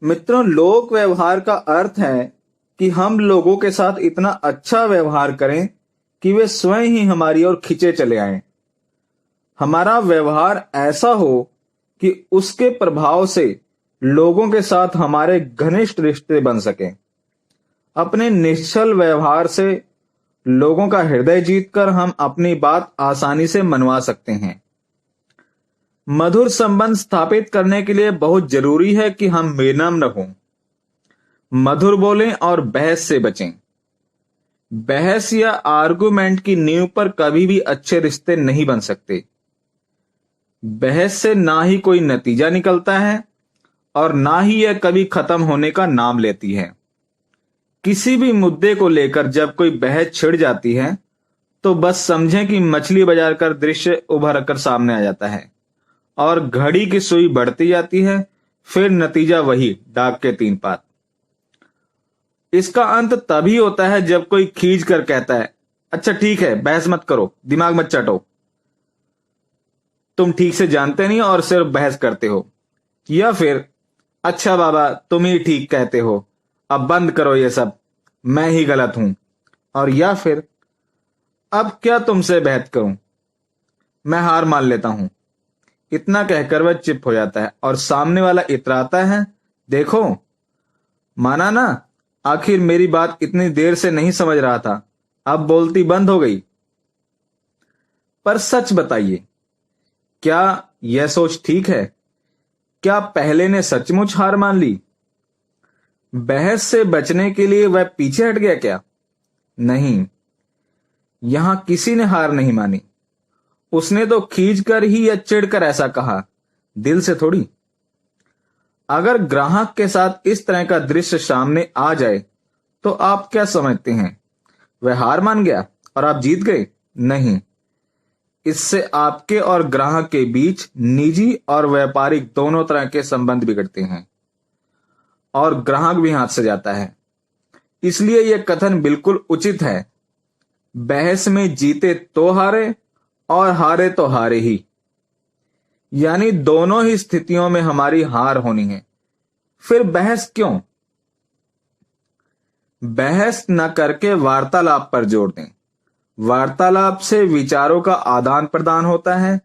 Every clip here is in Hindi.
मित्रों, लोक व्यवहार का अर्थ है कि हम लोगों के साथ इतना अच्छा व्यवहार करें कि वे स्वयं ही हमारी ओर खिंचे चले आएं। हमारा व्यवहार ऐसा हो कि उसके प्रभाव से लोगों के साथ हमारे घनिष्ठ रिश्ते बन सकें। अपने निश्चल व्यवहार से लोगों का हृदय जीतकर हम अपनी बात आसानी से मनवा सकते हैं। मधुर संबंध स्थापित करने के लिए बहुत जरूरी है कि हम विनम्र हों, मधुर बोलें और बहस से बचें। बहस या आर्गुमेंट की नींव पर कभी भी अच्छे रिश्ते नहीं बन सकते। बहस से ना ही कोई नतीजा निकलता है और ना ही यह कभी खत्म होने का नाम लेती है। किसी भी मुद्दे को लेकर जब कोई बहस छिड़ जाती है तो बस समझें कि मछली बाजार का दृश्य उभर कर सामने आ जाता है और घड़ी की सुई बढ़ती जाती है, फिर नतीजा वही डाक के 3 पात। इसका अंत तभी होता है जब कोई खींच कर कहता है, अच्छा ठीक है, बहस मत करो, दिमाग मत चाटो, तुम ठीक से जानते नहीं और सिर्फ बहस करते हो। या फिर, अच्छा बाबा तुम ही ठीक कहते हो, अब बंद करो ये सब, मैं ही गलत हूं। और या फिर, अब क्या तुमसे बहस करूं, मैं हार मान लेता हूं। इतना कहकर वह चुप हो जाता है और सामने वाला इतराता है, देखो माना ना, आखिर मेरी बात इतनी देर से नहीं समझ रहा था, अब बोलती बंद हो गई। पर सच बताइए, क्या यह सोच ठीक है? क्या पहले ने सचमुच हार मान ली? बहस से बचने के लिए वह पीछे हट गया क्या? नहीं, यहां किसी ने हार नहीं मानी। उसने तो खींचकर ही या चिढ़कर ऐसा कहा, दिल से थोड़ी। अगर ग्राहक के साथ इस तरह का दृश्य सामने आ जाए तो आप क्या समझते हैं? वह हार मान गया और आप जीत गए? नहीं, इससे आपके और ग्राहक के बीच निजी और व्यापारिक दोनों तरह के संबंध बिगड़ते हैं और ग्राहक भी हाथ से जाता है। इसलिए यह कथन बिल्कुल उचित है, बहस में जीते तो हारे और हारे तो हारे ही। यानी दोनों ही स्थितियों में हमारी हार होनी है। फिर बहस क्यों? बहस न करके वार्तालाप पर जोर दें। वार्तालाप से विचारों का आदान प्रदान होता है।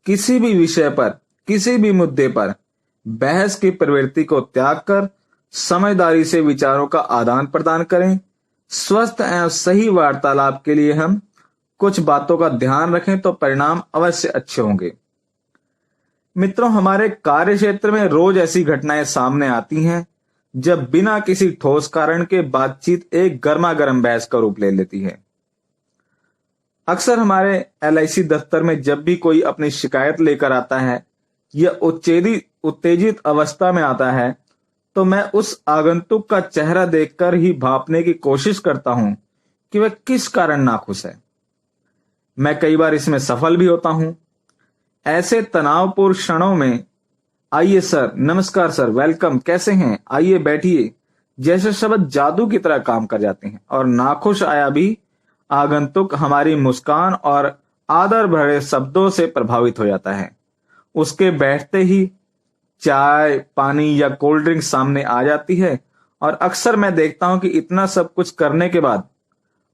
किसी भी विषय पर, किसी भी मुद्दे पर बहस की प्रवृत्ति को त्याग कर समझदारी से विचारों का आदान प्रदान करें। स्वस्थ एवं सही वार्तालाप के लिए हम कुछ बातों का ध्यान रखें तो परिणाम अवश्य अच्छे होंगे। मित्रों, हमारे कार्य क्षेत्र में रोज ऐसी घटनाएं सामने आती हैं जब बिना किसी ठोस कारण के बातचीत एक गर्मा गर्म बहस का रूप ले लेती है। अक्सर हमारे LIC दफ्तर में जब भी कोई अपनी शिकायत लेकर आता है या उत्तेजित अवस्था में आता है तो मैं उस आगंतुक का चेहरा देखकर ही भांपने की कोशिश करता हूं कि वह किस कारण नाखुश है। मैं कई बार इसमें सफल भी होता हूं। ऐसे तनावपूर्ण क्षणों में आइए सर, नमस्कार सर, वेलकम, कैसे हैं, आइए बैठिए जैसे शब्द जादू की तरह काम कर जाते हैं और नाखुश आया भी आगंतुक हमारी मुस्कान और आदर भरे शब्दों से प्रभावित हो जाता है। उसके बैठते ही चाय, पानी या कोल्ड ड्रिंक सामने आ जाती है और अक्सर मैं देखता हूं कि इतना सब कुछ करने के बाद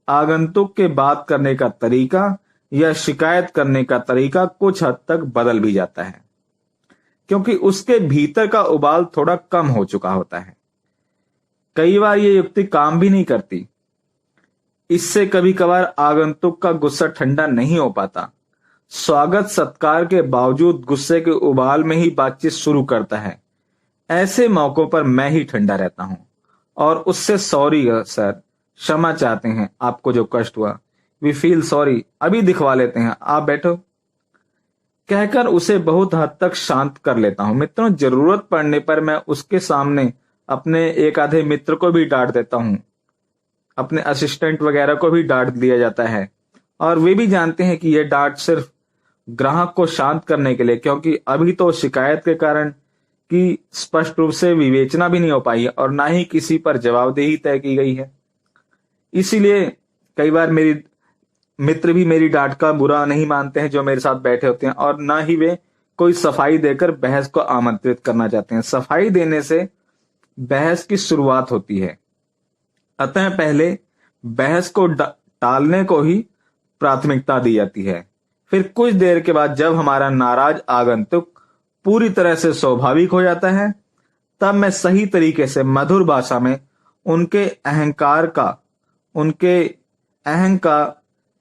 आगंतुक के बात करने का तरीका या शिकायत करने का तरीका कुछ हद तक बदल भी जाता है, क्योंकि उसके भीतर का उबाल थोड़ा कम हो चुका होता है। कई बार ये युक्ति काम भी नहीं करती। इससे कभी कभार आगंतुक का गुस्सा ठंडा नहीं हो पाता। स्वागत सत्कार के बावजूद गुस्से के उबाल में ही बातचीत शुरू करता है। ऐसे मौकों पर मैं ही ठंडा रहता हूं और उससे सॉरी सर, क्षमा चाहते हैं आपको जो कष्ट हुआ, वी फील सॉरी, अभी दिखवा लेते हैं, आप बैठो, कहकर उसे बहुत हद तक शांत कर लेता हूं। मित्रों, जरूरत पड़ने पर मैं उसके सामने अपने एक आधे मित्र को भी डांट देता हूं, अपने असिस्टेंट वगैरह को भी डांट दिया जाता है और वे भी जानते हैं कि यह डांट सिर्फ ग्राहक को शांत करने के लिए, क्योंकि अभी तो शिकायत के कारण की स्पष्ट रूप से विवेचना भी नहीं हो पाई है और ना ही किसी पर जवाबदेही तय की गई है। इसीलिए कई बार मेरी मित्र भी मेरी डांट का बुरा नहीं मानते हैं जो मेरे साथ बैठे होते हैं, और ना ही वे कोई सफाई देकर बहस को आमंत्रित करना चाहते हैं। सफाई देने से बहस की शुरुआत होती है। अतः पहले बहस को टालने को ही प्राथमिकता दी जाती है। फिर कुछ देर के बाद जब हमारा नाराज आगंतुक पूरी तरह से स्वाभाविक हो जाता है, तब मैं सही तरीके से मधुर भाषा में उनके अहं का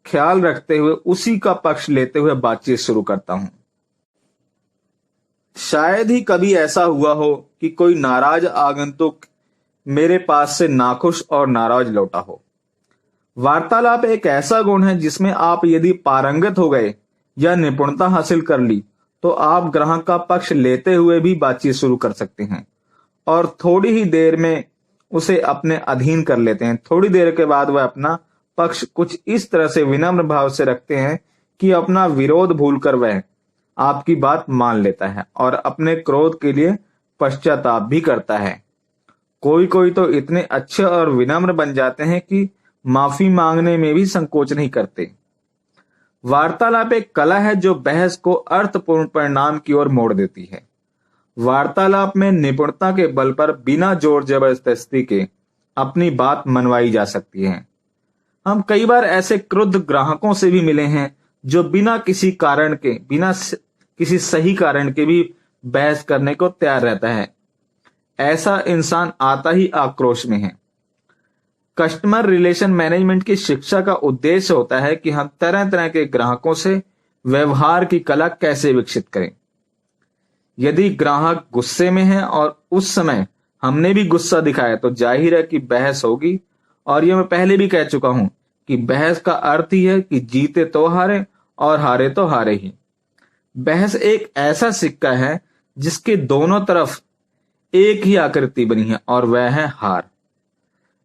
ख्याल रखते हुए उसी का पक्ष लेते हुए बातचीत शुरू करता हूं। शायद ही कभी ऐसा हुआ हो कि कोई नाराज आगंतुक मेरे पास से नाखुश और नाराज लौटा हो। वार्तालाप एक ऐसा गुण है जिसमें आप यदि पारंगत हो गए या निपुणता हासिल कर ली तो आप ग्राहक का पक्ष लेते हुए भी बातचीत शुरू कर सकते हैं और थोड़ी ही देर में उसे अपने अधीन कर लेते हैं। थोड़ी देर के बाद वह अपना पक्ष कुछ इस तरह से विनम्र भाव से रखते हैं कि अपना विरोध भूलकर वह आपकी बात मान लेता है और अपने क्रोध के लिए पश्चाताप भी करता है। कोई कोई तो इतने अच्छे और विनम्र बन जाते हैं कि माफी मांगने में भी संकोच नहीं करते। वार्तालाप एक कला है जो बहस को अर्थपूर्ण परिणाम की ओर मोड़ देती है। वार्तालाप में निपुणता के बल पर बिना जोर जबरदस्ती के अपनी बात मनवाई जा सकती है। हम कई बार ऐसे क्रुद्ध ग्राहकों से भी मिले हैं जो बिना किसी सही कारण के भी बहस करने को तैयार रहता है। ऐसा इंसान आता ही आक्रोश में है। कस्टमर रिलेशन मैनेजमेंट की शिक्षा का उद्देश्य होता है कि हम तरह तरह के ग्राहकों से व्यवहार की कला कैसे विकसित करें। यदि ग्राहक गुस्से में है और उस समय हमने भी गुस्सा दिखाया तो जाहिर है कि बहस होगी। और यह मैं पहले भी कह चुका हूं कि बहस का अर्थ ही है कि जीते तो हारे और हारे तो हारे ही। बहस एक ऐसा सिक्का है जिसके दोनों तरफ एक ही आकृति बनी है और वह है हार।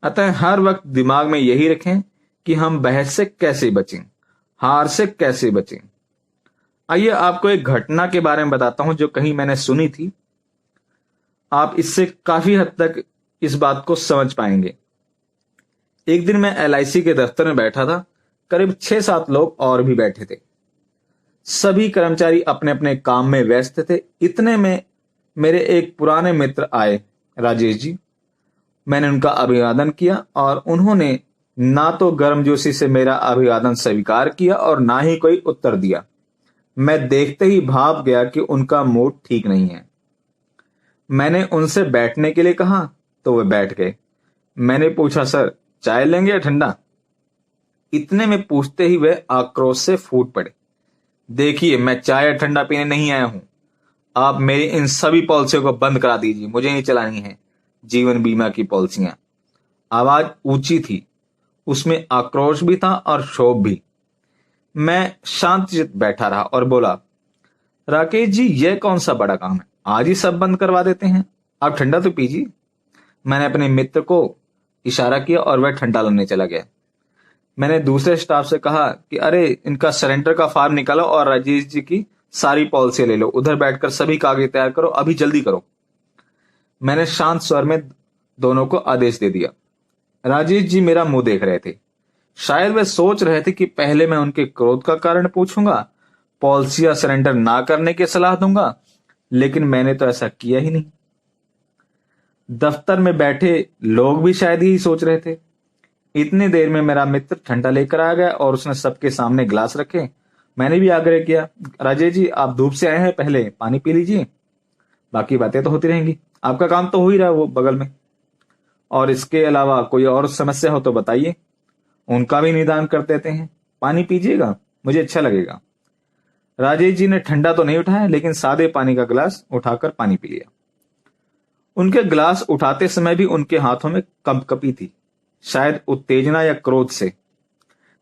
अतः हर वक्त दिमाग में यही रखें कि हम बहस से कैसे बचें, हार से कैसे बचें। आइए आपको एक घटना के बारे में बताता हूं जो कहीं मैंने सुनी थी। आप इससे काफी हद तक इस बात को समझ पाएंगे। एक दिन मैं LIC के दफ्तर में बैठा था। करीब 6-7 लोग और भी बैठे थे। सभी कर्मचारी अपने अपने काम में व्यस्त थे। इतने में मेरे एक पुराने मित्र आए, राजेश जी। मैंने उनका अभिवादन किया और उन्होंने ना तो गर्मजोशी से मेरा अभिवादन स्वीकार किया और ना ही कोई उत्तर दिया। मैं देखते ही भाप गया कि उनका मूड ठीक नहीं है। मैंने उनसे बैठने के लिए कहा तो वे बैठ गए। मैंने पूछा, सर चाय लेंगे या ठंडा? इतने में पूछते ही वे आक्रोश से फूट पड़े। देखिए, मैं चाय या ठंडा पीने नहीं आया हूं। आप मेरी इन सभी पॉलिसियों को बंद करा दीजिए। मुझे नहीं चलानी है जीवन बीमा की पॉलिसियां। आवाज ऊंची थी, उसमें आक्रोश भी था और क्षोभ भी। मैं शांतचित्त बैठा रहा और बोला, राकेश जी, यह कौन सा बड़ा काम है? आज ही सब बंद करवा देते हैं। आप ठंडा तो पीजिए। मैंने अपने मित्र को इशारा किया और वह ठंडा लाने चला गया। मैंने दूसरे स्टाफ से कहा कि अरे, इनका सरेंडर का फॉर्म निकालो और राजेश जी की सारी पॉलिसी ले लो। उधर बैठकर सभी कागज तैयार करो, अभी जल्दी करो। मैंने शांत स्वर में दोनों को आदेश दे दिया। राजेश जी मेरा मुंह देख रहे थे। शायद वे सोच रहे थे कि पहले मैं उनके क्रोध का कारण पूछूंगा, पॉलिसी या सरेंडर ना करने की सलाह दूंगा, लेकिन मैंने तो ऐसा किया ही नहीं। दफ्तर में बैठे लोग भी शायद ही सोच रहे थे। इतनी देर में मेरा मित्र ठंडा लेकर आ गया और उसने सबके सामने ग्लास रखे। मैंने भी आग्रह किया, राजेश जी आप धूप से आए हैं, पहले पानी पी लीजिए, बाकी बातें तो होती रहेंगी। आपका काम तो हो ही रहा है वो बगल में, और इसके अलावा कोई और समस्या हो तो बताइए, उनका भी निदान कर देते हैं। पानी पीजिएगा, मुझे अच्छा लगेगा। राजेश जी ने ठंडा तो नहीं उठाया, लेकिन सादे पानी का गिलास उठाकर पानी पी लिया। उनके ग्लास उठाते समय भी उनके हाथों में कंपकपी थी, शायद उत्तेजना या क्रोध से।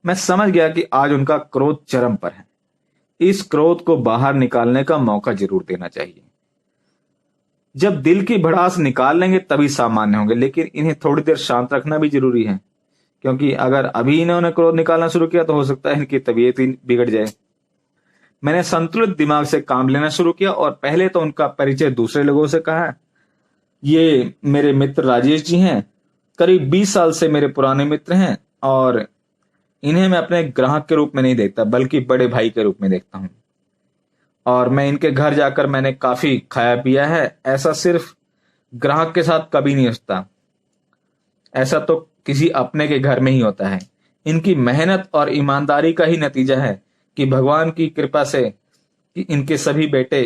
मैं समझ गया कि आज उनका क्रोध चरम पर है। इस क्रोध को बाहर निकालने का मौका जरूर देना चाहिए। जब दिल की भड़ास निकाल लेंगे तभी सामान्य होंगे, लेकिन इन्हें थोड़ी देर शांत रखना भी जरूरी है, क्योंकि अगर अभी इन्होंने क्रोध निकालना शुरू किया तो हो सकता है इनकी तबीयत ही बिगड़ जाए। मैंने संतुलित दिमाग से काम लेना शुरू किया और पहले तो उनका परिचय दूसरे लोगों से कहा। ये मेरे मित्र राजेश जी हैं, करीब 20 साल से मेरे पुराने मित्र हैं और इन्हें मैं अपने ग्राहक के रूप में नहीं देखता बल्कि बड़े भाई के रूप में देखता हूं। और मैं इनके घर जाकर मैंने काफी खाया पिया है। ऐसा सिर्फ ग्राहक के साथ कभी नहीं होता। ऐसा तो किसी अपने के घर में ही होता है। इनकी मेहनत और ईमानदारी का ही नतीजा है कि भगवान की कृपा से कि इनके सभी बेटे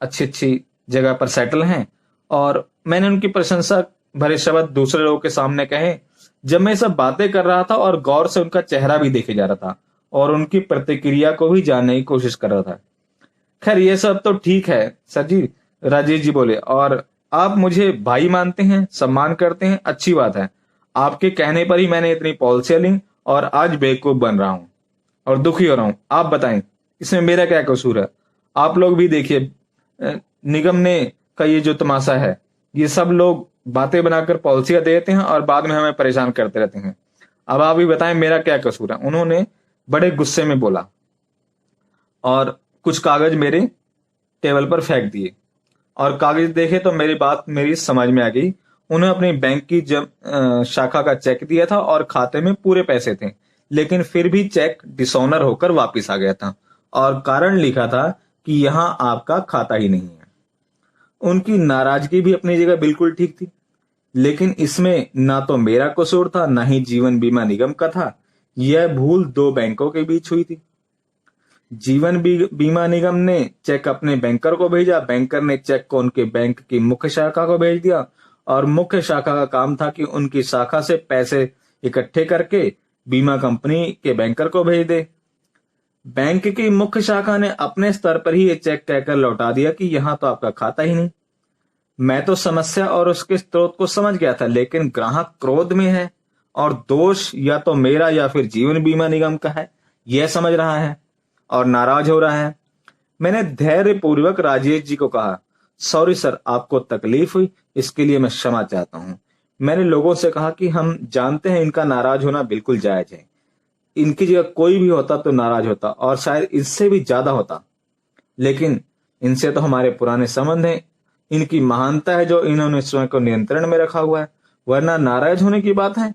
अच्छी अच्छी जगह पर सेटल हैं। और मैंने उनकी प्रशंसा भरे शब्द दूसरे लोगों के सामने कहे जब मैं ये सब बातें कर रहा था और गौर से उनका चेहरा भी देखे जा रहा था और उनकी प्रतिक्रिया को भी जानने की कोशिश कर रहा था। खैर ये सब तो ठीक है सर जी, राजेश जी बोले, और आप मुझे भाई मानते हैं, सम्मान करते हैं, अच्छी बात है। आपके कहने पर ही मैंने इतनी पॉलिसियां ली और आज बेवकूफ बन रहा हूं और दुखी हो रहा हूं। आप बताएं इसमें मेरा क्या कसूर है? आप लोग भी देखिए, निगम ने का ये जो तमाशा है, ये सब लोग बातें बनाकर पॉलिसियां देते हैं और बाद में हमें परेशान करते रहते हैं। अब आप भी बताएं मेरा क्या कसूर है? उन्होंने बड़े गुस्से में बोला और कुछ कागज मेरे टेबल पर फेंक दिए। और कागज देखे तो मेरी बात मेरी समझ में आ गई। उन्हें अपनी बैंक की शाखा का चेक दिया था और खाते में पूरे पैसे थे, लेकिन फिर भी चेक डिसऑनर होकर वापस आ गया था और कारण लिखा था कि यहां आपका खाता ही नहीं है। उनकी नाराजगी भी अपनी जगह बिल्कुल ठीक थी, लेकिन इसमें ना तो मेरा कसूर था, ना ही जीवन बीमा निगम का था। यह भूल दो बैंकों के बीच हुई थी। जीवन बीमा निगम ने चेक अपने बैंकर को भेजा, बैंकर ने चेक को उनके बैंक की मुख्य शाखा को भेज दिया और मुख्य शाखा का काम था कि उनकी शाखा से पैसे इकट्ठे करके बीमा कंपनी के बैंकर को भेज दे। बैंक की मुख्य शाखा ने अपने स्तर पर ही ये चेक कहकर लौटा दिया कि यहां तो आपका खाता ही नहीं। मैं तो समस्या और उसके स्रोत को समझ गया था, लेकिन ग्राहक क्रोध में है और दोष या तो मेरा या फिर जीवन बीमा निगम का है, यह समझ रहा है और नाराज हो रहा है। मैंने धैर्य पूर्वक राजेश जी को कहा, सॉरी सर, आपको तकलीफ हुई, इसके लिए मैं क्षमा चाहता हूं। मैंने लोगों से कहा कि हम जानते हैं इनका नाराज होना बिल्कुल जायज है। इनकी जगह कोई भी होता तो नाराज होता और शायद इससे भी ज्यादा होता, लेकिन इनसे तो हमारे पुराने संबंध हैं। इनकी महानता है जो इन्होंने स्वयं को नियंत्रण में रखा हुआ है, वरना नाराज होने की बात है।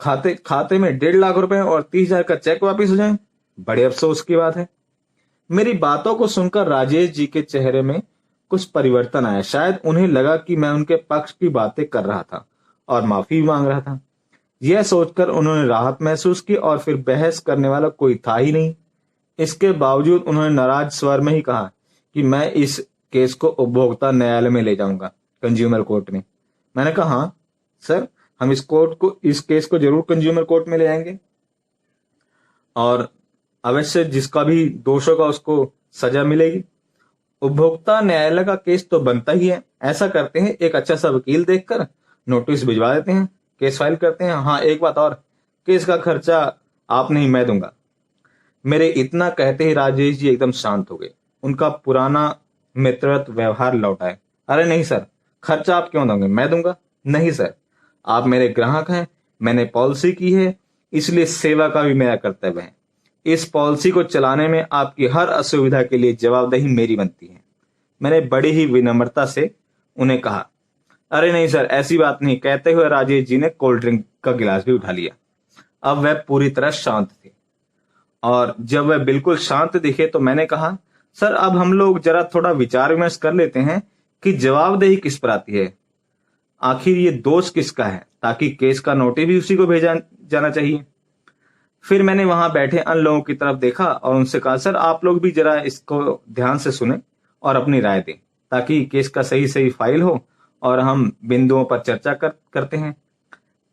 खाते खाते में 1.5 लाख रुपए और 30,000 का चेक वापिस हो जाए, बड़े अफसोस की बात है। मेरी बातों को सुनकर राजेश जी के चेहरे में कुछ परिवर्तन आया। शायद उन्हें लगा कि मैं उनके पक्ष की बातें कर रहा था और माफी मांग रहा था। यह सोचकर उन्होंने राहत महसूस की और फिर बहस करने वाला कोई था ही नहीं। इसके बावजूद उन्होंने नाराज स्वर में ही कहा कि मैं इस केस को उपभोक्ता न्यायालय में ले जाऊंगा, कंज्यूमर कोर्ट में। मैंने कहा, हाँ सर, हम इस केस को जरूर कंज्यूमर कोर्ट में ले आएंगे और अवश्य जिसका भी दोष होगा उसको सजा मिलेगी। उपभोक्ता न्यायालय का केस तो बनता ही है। ऐसा करते हैं, एक अच्छा सा वकील देखकर नोटिस भिजवा देते हैं, केस फाइल करते हैं। हाँ, एक बात और, केस का खर्चा आप नहीं, मैं दूंगा। मेरे इतना कहते ही राजेश जी एकदम शांत हो गए। उनका पुराना मित्रवत व्यवहार लौट आए। अरे नहीं सर, खर्चा आप क्यों दोगे, मैं दूंगा। नहीं सर, आप मेरे ग्राहक हैं, मैंने पॉलिसी की है, इसलिए सेवा का भी मेरा कर्तव्य है। इस पॉलिसी को चलाने में आपकी हर असुविधा के लिए जवाबदेही मेरी बनती है। मैंने बड़ी ही विनम्रता से उन्हें कहा। अरे नहीं सर, ऐसी बात नहीं, कहते हुए राजेश जी ने कोल्ड ड्रिंक का गिलास भी उठा लिया। अब वह पूरी तरह शांत थे और जब वह बिल्कुल शांत दिखे तो मैंने कहा, सर अब हम लोग जरा थोड़ा विचार विमर्श कर लेते हैं कि जवाबदेही किस पर आती है। आखिर ये दोष किसका है, ताकि केस का नोटिस भी उसी को भेजा जाना चाहिए। फिर मैंने वहां बैठे अन्य लोगों की तरफ देखा और उनसे कहा, सर आप लोग भी जरा इसको ध्यान से सुने और अपनी राय दें, ताकि केस का सही सही फाइल हो और हम बिंदुओं पर चर्चा करते हैं।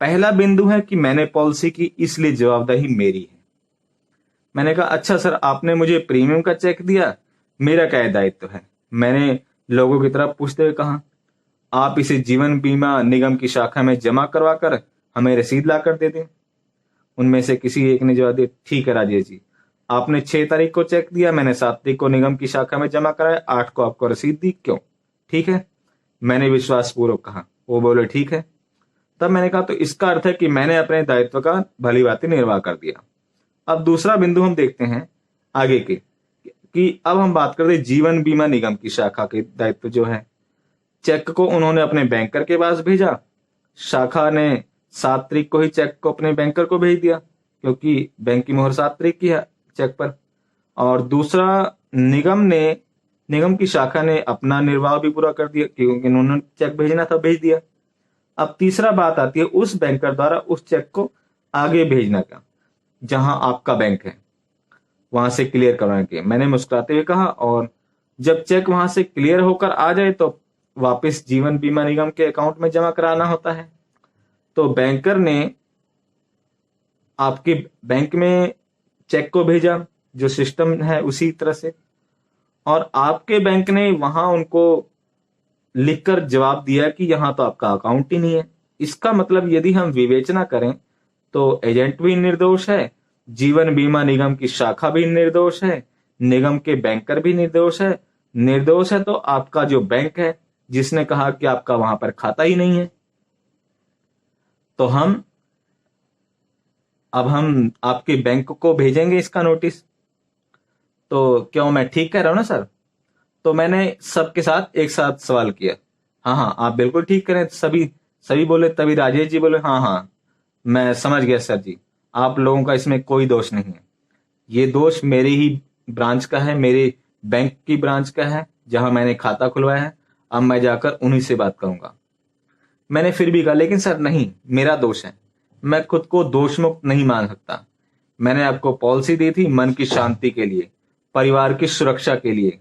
पहला बिंदु है कि मैंने पॉलिसी की, इसलिए जवाबदेही मेरी है। मैंने कहा, अच्छा सर, आपने मुझे प्रीमियम का चेक दिया, मेरा क्या दायित्व है? मैंने लोगों की तरफ पूछते हुए कहा, आप इसे जीवन बीमा निगम की शाखा में जमा करवा कर हमें रसीद ला कर दे दें। उनमें से किसी एक ने जवाब दिया, ठीक है राजेश जी, आपने 6 तारीख को चेक दिया, मैंने 7 तारीख को निगम की शाखा में जमा कराया, 8 को आपको रसीद दी, क्यों? ठीक है, मैंने विश्वासपूर्वक कहा। वो बोले, ठीक है। तब मैंने कहा, तो इसका अर्थ है कि मैंने अपने दायित्व का भली भांति निर्वाह कर दिया। अब दूसरा बिंदु हम देखते हैं आगे के, कि अब हम बात करते हैं जीवन बीमा निगम की शाखा के दायित्व जो है। चेक को उन्होंने अपने बैंकर के पास भेजा। शाखा ने 7 तारीख को ही चेक को अपने बैंकर को भेज दिया, क्योंकि बैंक की मोहर 7 तारीख की है चेक पर। और दूसरा, निगम ने निगम की शाखा ने अपना निर्वाह भी पूरा कर दिया, क्योंकि उन्होंने चेक भेजना था, भेज दिया। अब तीसरा बात आती है उस बैंकर द्वारा उस चेक को आगे भेजना का, जहां आपका बैंक है वहां से क्लियर करवाने के। मैंने मुस्कुराते हुए कहा, और जब चेक वहां से क्लियर होकर आ जाए तो वापस जीवन बीमा निगम के अकाउंट में जमा कराना होता है। तो बैंकर ने आपके बैंक में चेक को भेजा, जो सिस्टम है उसी तरह से, और आपके बैंक ने वहां उनको लिखकर जवाब दिया कि यहां तो आपका अकाउंट ही नहीं है। इसका मतलब यदि हम विवेचना करें तो एजेंट भी निर्दोष है, जीवन बीमा निगम की शाखा भी निर्दोष है, निगम के बैंकर भी निर्दोष है। निर्दोष है तो आपका जो बैंक है, जिसने कहा कि आपका वहां पर खाता ही नहीं है। तो हम आपके बैंक को भेजेंगे इसका नोटिस। तो क्यों मैं ठीक कह रहा हूं ना सर? तो मैंने सबके साथ एक साथ सवाल किया। हाँ हाँ, आप बिल्कुल ठीक करें। सभी सभी बोले। तभी राजेश जी बोले, हाँ हाँ, मैं समझ गया सर जी, आप लोगों का इसमें कोई दोष नहीं है। ये दोष मेरे ही ब्रांच का है, मेरे बैंक की ब्रांच का है, जहां मैंने खाता खुलवाया है। अब मैं जाकर उन्हीं से बात करूंगा। मैंने फिर भी कहा, लेकिन सर नहीं, मेरा दोष है, मैं खुद को दोष मुक्त नहीं मान सकता। मैंने आपको पॉलिसी दी थी मन की शांति के लिए, परिवार की सुरक्षा के लिए।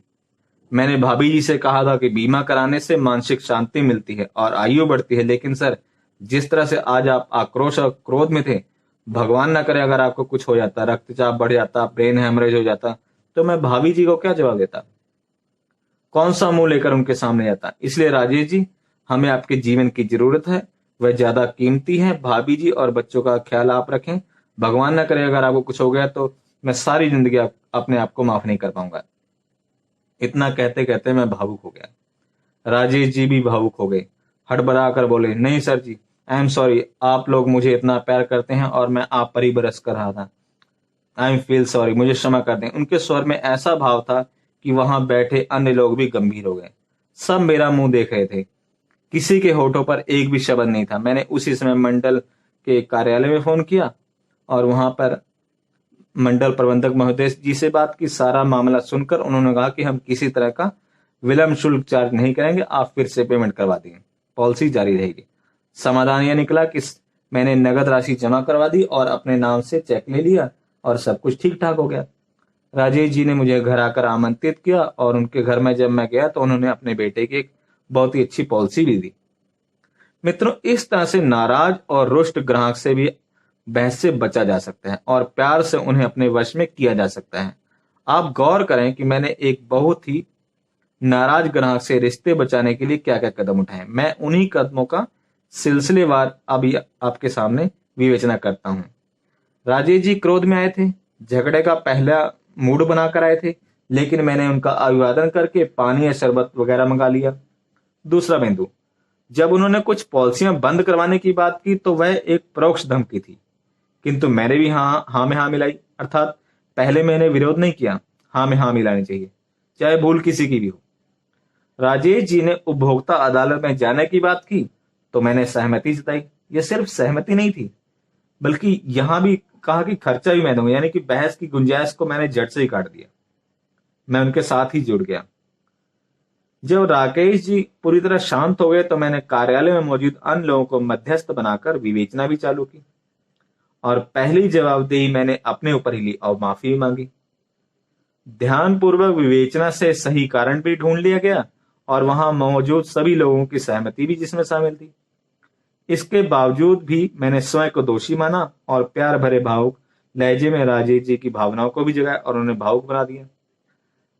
मैंने भाभी जी से कहा था कि बीमा कराने से मानसिक शांति मिलती है और आयु बढ़ती है। लेकिन सर, जिस तरह से आज आप आक्रोश और क्रोध में थे, भगवान ना करे अगर आपको कुछ हो जाता, रक्तचाप बढ़ जाता, ब्रेन हेमरेज हो जाता, तो मैं भाभी जी को क्या जवाब देता? कौन सा मुंह लेकर उनके सामने जाता? इसलिए राजेश जी, हमें आपके जीवन की जरूरत है, वह ज्यादा कीमती है। भाभी जी और बच्चों का ख्याल आप रखें। भगवान ना करे अगर आपको कुछ हो गया तो मैं सारी जिंदगी अपने आप को माफ नहीं कर पाऊंगा। इतना कहते कहते मैं भावुक हो गया। राजेश जी भी भावुक हो गए, हड़बड़ा कर बोले, नहीं sir ji, I am sorry, आप लोग मुझे इतना प्यार करते हैं और मैं आप पर ही बरस कर रहा था। आई एम फील सॉरी, मुझे क्षमा कर दें। उनके स्वर में ऐसा भाव था कि वहां बैठे अन्य लोग भी गंभीर हो गए। सब मेरा मुंह देख रहे थे, किसी के होठों पर एक भी शब्द नहीं था। मैंने उसी समय मंडल के कार्यालय में फोन किया और वहां पर मंडल प्रबंधक महोदय जी से बात की। सारा मामला सुनकर उन्होंने कहा कि हम किसी तरह का विलम्ब शुल्क चार्ज नहीं करेंगे, आप फिर से पेमेंट करवा देंगे, पॉलिसी जारी रहेगी। समाधान यह निकला कि मैंने नगद राशि जमा करवा दी और अपने नाम से चेक ले लिया और सब कुछ ठीक ठाक हो गया। राजेश जी ने मुझे घर आकर आमंत्रित किया और उनके घर में जब मैं गया तो उन्होंने अपने बेटे की एक बहुत ही अच्छी पॉलिसी भी दी। मित्रों, इस तरह से नाराज और रुष्ट ग्राहक से भी बहस से बचा जा सकता है और प्यार से उन्हें अपने वश में किया जा सकता है। आप गौर करें कि मैंने एक बहुत ही नाराज ग्राहक से रिश्ते बचाने के लिए क्या क्या कदम उठाए। मैं उन्हीं कदमों का सिलसिलेवार अभी आपके सामने विवेचना करता हूं। राजेश जी क्रोध में आए थे, झगड़े का पहला मूड बनाकर आए थे, लेकिन मैंने उनका अभिवादन करके पानी या शरबत वगैरह मंगा लिया। दूसरा बिंदु, जब उन्होंने कुछ पॉलिसियां बंद करवाने की बात की तो वह एक परोक्ष धमकी थी, किंतु मैंने भी हाँ में हाँ मिलाई। अर्थात पहले मैंने विरोध नहीं किया, हाँ में हाँ मिलानी चाहिए, चाहे भूल किसी की भी हो। राजेश जी ने उपभोक्ता अदालत में जाने की बात की तो मैंने सहमति जताई। यह सिर्फ सहमति नहीं थी, बल्कि यहां भी कहा कि खर्चा भी मैं दूंगा, यानी कि बहस की गुंजाइश को मैंने जड़ से ही काट दिया। मैं उनके साथ ही जुड़ गया। जब राकेश जी पूरी तरह शांत हो गए तो मैंने कार्यालय में मौजूद अन्य लोगों को मध्यस्थ बनाकर विवेचना भी चालू की और पहली जवाबदेही मैंने अपने ऊपर ही ली और माफी भी मांगी। ध्यानपूर्वक विवेचना से सही कारण भी ढूंढ लिया गया और वहां मौजूद सभी लोगों की सहमति भी जिसमें शामिल थी। इसके बावजूद भी मैंने स्वयं को दोषी माना और प्यार भरे भावुक लहजे में राजेश जी की भावनाओं को भी जगाया और उन्हें भावुक बना दिया।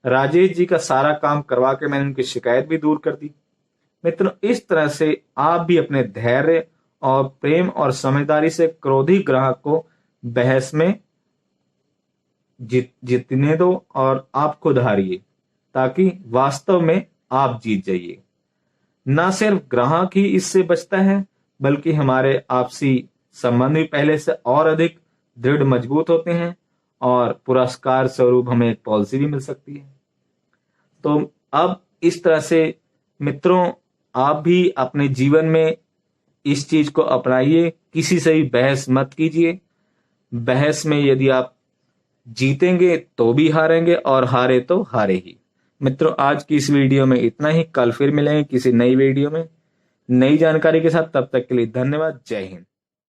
राजेश जी का सारा काम करवा के मैंने उनकी शिकायत भी दूर कर दी। मित्रों, इस तरह से आप भी अपने धैर्य और प्रेम और समझदारी से क्रोधी ग्राहक को बहस में जीतने दो और आप खुद हारिए, ताकि वास्तव में आप जीत जाइए। न सिर्फ ग्राहक ही इससे बचता है, बल्कि हमारे आपसी संबंध भी पहले से और अधिक दृढ़ मजबूत होते हैं और पुरस्कार स्वरूप हमें एक पॉलिसी भी मिल सकती है। तो अब इस तरह से मित्रों, आप भी अपने जीवन में इस चीज को अपनाइए, किसी से भी बहस मत कीजिए। बहस में यदि आप जीतेंगे तो भी हारेंगे और हारे तो हारे ही। मित्रों, आज की इस वीडियो में इतना ही। कल फिर मिलेंगे किसी नई वीडियो में नई जानकारी के साथ। तब तक के लिए धन्यवाद। जय हिंद।